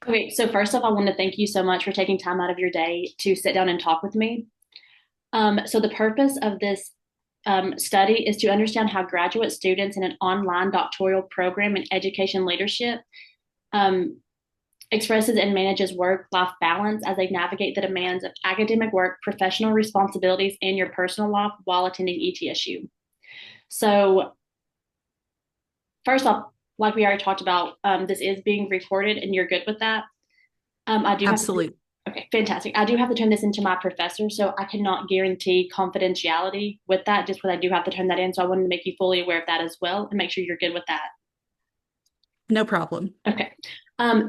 Okay, so first off, I want to thank you so much for taking time out of your day to sit down and talk with me. So the purpose of this study is to understand how graduate students in an online doctoral program in education leadership um, expresses and manages work-life balance as they navigate the demands of academic work, professional responsibilities, and your personal life while attending ETSU. So first off, like we already talked about, this is being recorded, and you're good with that. I do have to. Absolutely. Okay, fantastic. I do have to turn this into my professor, so I cannot guarantee confidentiality with that just because I do have to turn that in. So I wanted to make you fully aware of that as well and make sure you're good with that. No problem. Okay.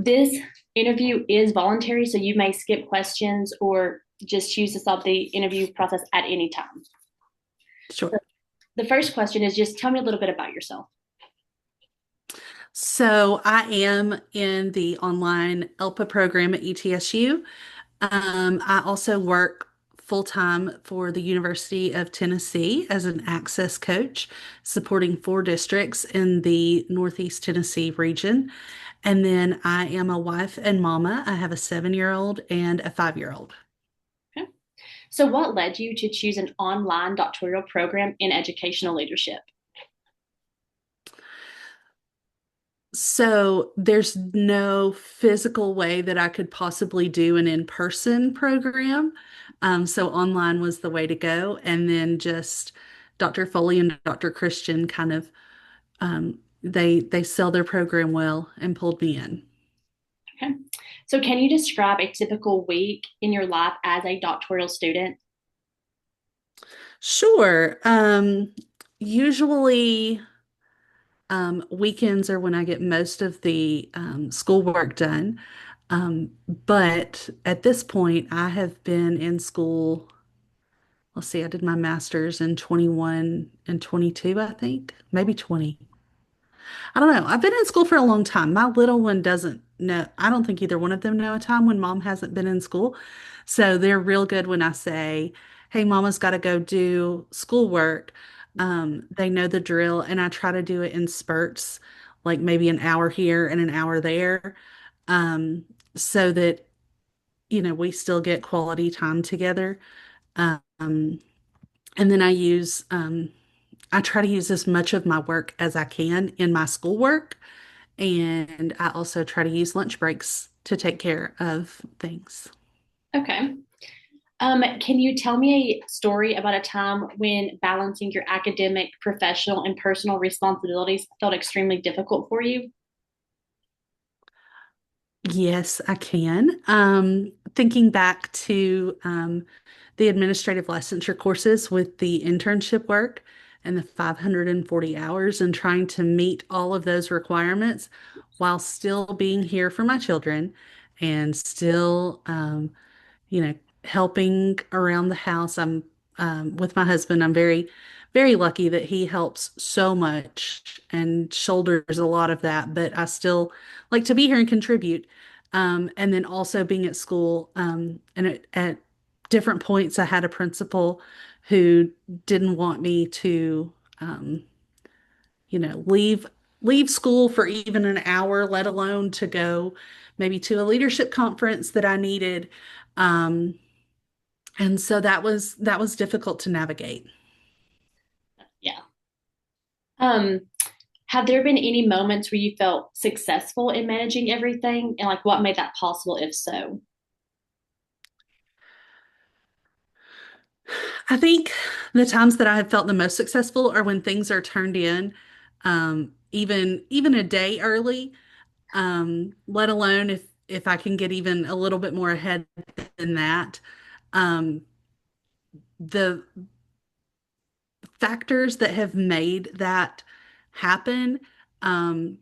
This interview is voluntary, so you may skip questions or just choose to stop the interview process at any time. So Sure. the first question is just tell me a little bit about yourself. So I am in the online ELPA program at ETSU. I also work full-time for the University of Tennessee as an access coach, supporting four districts in the Northeast Tennessee region. And then I am a wife and mama. I have a 7-year-old and a 5-year-old. Okay. So what led you to choose an online doctoral program in educational leadership? So there's no physical way that I could possibly do an in-person program. So online was the way to go. And then just Dr. Foley and Dr. Christian kind of they sell their program well and pulled me in. Okay. So can you describe a typical week in your life as a doctoral student? Sure. Usually weekends are when I get most of the schoolwork done. But at this point, I have been in school. Let's see, I did my master's in 21 and 22, I think, maybe 20. I don't know. I've been in school for a long time. My little one doesn't know. I don't think either one of them know a time when mom hasn't been in school. So they're real good when I say, hey, mama's got to go do schoolwork. They know the drill, and I try to do it in spurts, like maybe an hour here and an hour there, so that, we still get quality time together. Um, and then I try to use as much of my work as I can in my schoolwork. And I also try to use lunch breaks to take care of things. Okay. Can you tell me a story about a time when balancing your academic, professional, and personal responsibilities felt extremely difficult for you? Yes, I can. Thinking back to the administrative licensure courses with the internship work and the 540 hours and trying to meet all of those requirements while still being here for my children and still, you know, helping around the house. I'm with my husband. I'm very, very lucky that he helps so much and shoulders a lot of that, but I still like to be here and contribute. And then also being at school, and at different points, I had a principal who didn't want me to, um, leave school for even an hour, let alone to go maybe to a leadership conference that I needed. Um, and so that was difficult to navigate. Yeah. Um, have there been any moments where you felt successful in managing everything, and like what made that possible, if so? I think the times that I have felt the most successful are when things are turned in, even a day early, let alone if I can get even a little bit more ahead than that. Um, the factors that have made that happen, um,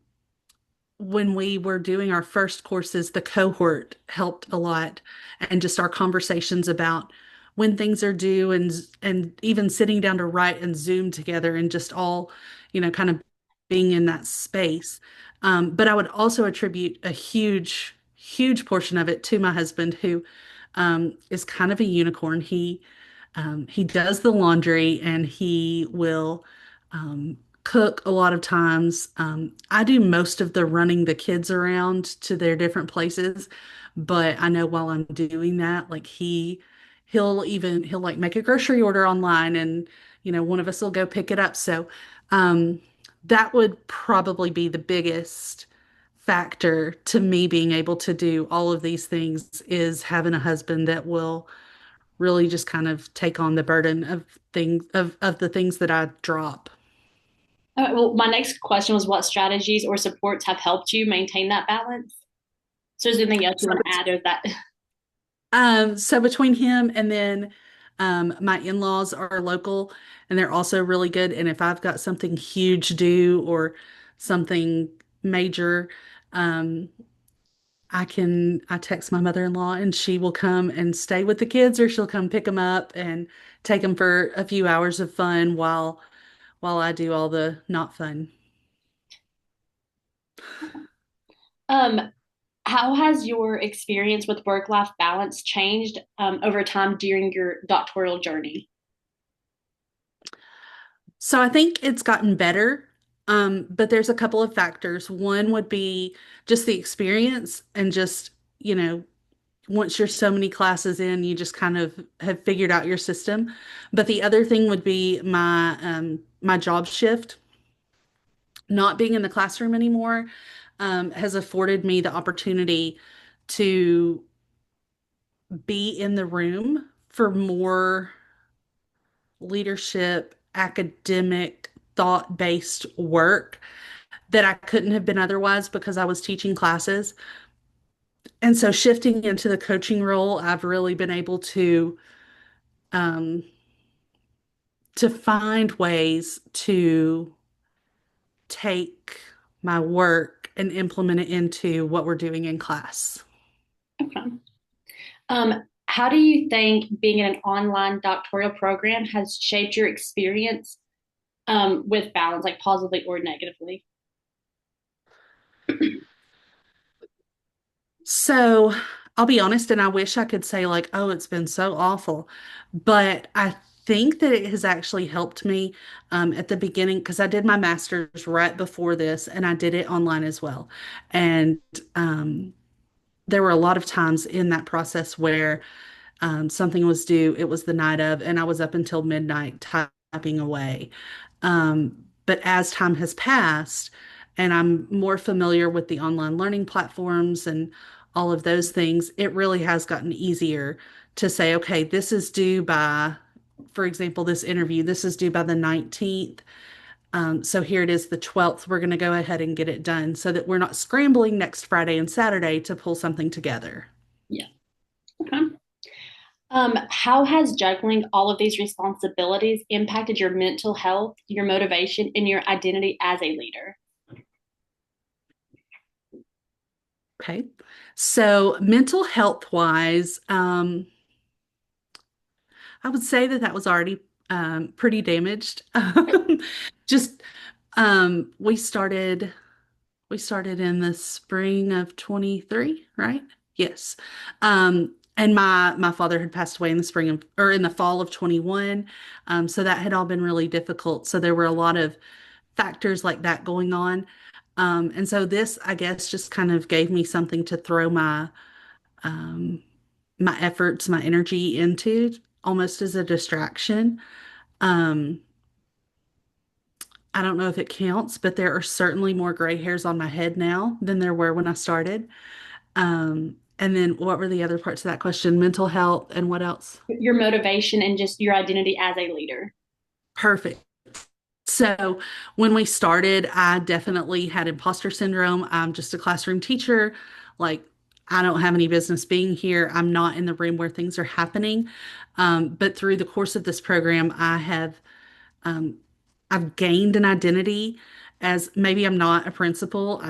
when we were doing our first courses, the cohort helped a lot, and just our conversations about when things are due and even sitting down to write and Zoom together and just all, kind of being in that space. But I would also attribute a huge, huge portion of it to my husband, who is kind of a unicorn. He does the laundry and he will cook a lot of times. I do most of the running the kids around to their different places, but I know while I'm doing that, like he'll like make a grocery order online and one of us will go pick it up. So um that would probably be the biggest factor to me being able to do all of these things is having a husband that will really just kind of take on the burden of the things that I drop. Well, my next question was what strategies or supports have helped you maintain that balance? So is there anything else you So, want to add or that? so between him and then my in-laws are local and they're also really good. And if I've got something huge due or something major, um, I text my mother-in-law and she will come and stay with the kids or she'll come pick them up and take them for a few hours of fun while I do all the not fun. Um, how has your experience with work-life balance changed over time during your doctoral journey? So I think it's gotten better, but there's a couple of factors. One would be just the experience and just, you know, once you're so many classes in, you just kind of have figured out your system. But the other thing would be my job shift. Not being in the classroom anymore, has afforded me the opportunity to be in the room for more leadership, academic, thought-based work that I couldn't have been otherwise because I was teaching classes. And so shifting into the coaching role, I've really been able um, to find ways to take my work and implement it into what we're doing in class. Okay. How do you think being in an online doctoral program has shaped your experience with balance, like positively or negatively? So I'll be honest, and I wish I could say, like, oh, it's been so awful. But I think that it has actually helped me at the beginning because I did my master's right before this and I did it online as well. And there were a lot of times in that process where something was due, it was the night of, and I was up until midnight typing away. But as time has passed, and I'm more familiar with the online learning platforms and all of those things, it really has gotten easier to say, okay, this is due by, for example, this interview, this is due by the 19th. So here it is, the 12th. We're going to go ahead and get it done so that we're not scrambling next Friday and Saturday to pull something together. Yeah. Okay. How has juggling all of these responsibilities impacted your mental health, your motivation, and your identity as a leader? Okay. So mental health wise, I would say that that was already pretty damaged. Just we started in the spring of 23, right? Yes. And my father had passed away in the spring of or in the fall of 21. So that had all been really difficult. So there were a lot of factors like that going on. And so this, I guess, just kind of gave me something to throw um, my efforts, my energy into almost as a distraction. Um, I don't know if it counts, but there are certainly more gray hairs on my head now than there were when I started. And then what were the other parts of that question? Mental health and what else? Your motivation and just your identity as a leader. Perfect. So when we started, I definitely had imposter syndrome. I'm just a classroom teacher. Like, I don't have any business being here. I'm not in the room where things are happening. But through the course of this program, um, I've gained an identity as maybe I'm not a principal.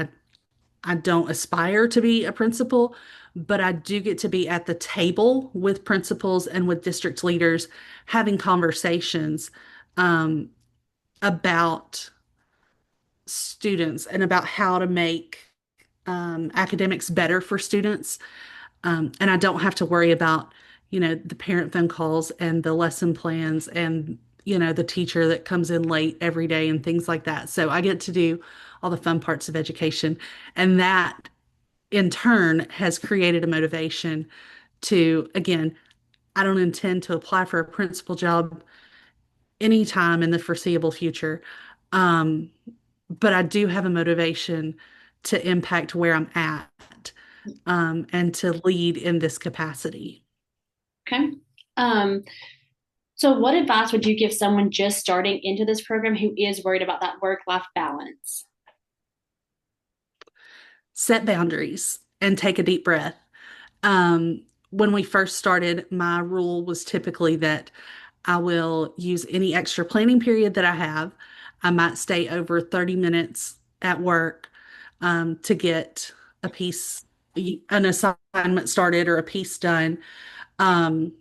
I don't aspire to be a principal, but I do get to be at the table with principals and with district leaders having conversations um, about students and about how to make academics better for students. And I don't have to worry about, the parent phone calls and the lesson plans and the teacher that comes in late every day and things like that. So I get to do all the fun parts of education. And that in turn has created a motivation to, again, I don't intend to apply for a principal job anytime in the foreseeable future. Um, but I do have a motivation to impact where I'm at, and to lead in this capacity. Okay. Um, so what advice would you give someone just starting into this program who is worried about that work-life balance? Set boundaries and take a deep breath. When we first started, my rule was typically that I will use any extra planning period that I have. I might stay over 30 minutes at work, to get a piece, an assignment started or a piece done. Um,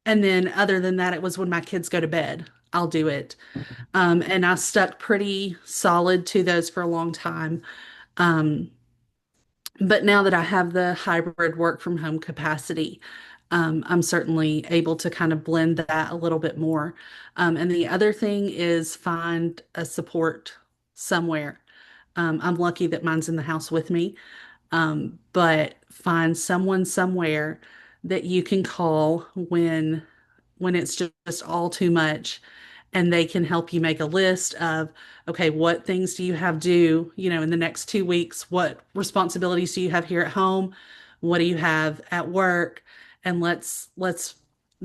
and then, other than that, it was when my kids go to bed, I'll do it. And I stuck pretty solid to those for a long time. Um, but now that I have the hybrid work from home capacity, I'm certainly able to kind of blend that a little bit more. And the other thing is find a support somewhere. I'm lucky that mine's in the house with me, but find someone somewhere that you can call when it's just all too much, and they can help you make a list of, okay, what things do you have due, in the next 2 weeks? What responsibilities do you have here at home? What do you have at work? And let's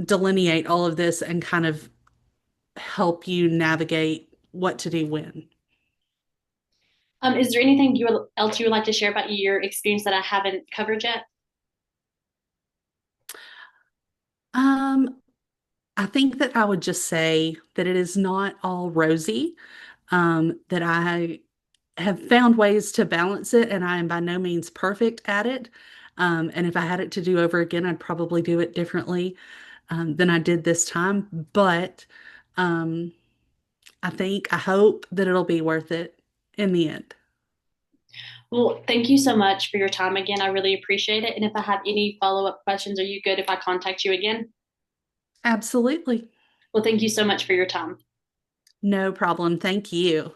delineate all of this and kind of help you navigate what to do when. Is there anything else you would like to share about your experience that I haven't covered yet? Um, I think that I would just say that it is not all rosy, that I have found ways to balance it, and I am by no means perfect at it. And if I had it to do over again, I'd probably do it differently, than I did this time. But um, I hope that it'll be worth it in the end. Well, thank you so much for your time again. I really appreciate it. And if I have any follow-up questions, are you good if I contact you again? Absolutely. Well, thank you so much for your time. No problem. Thank you.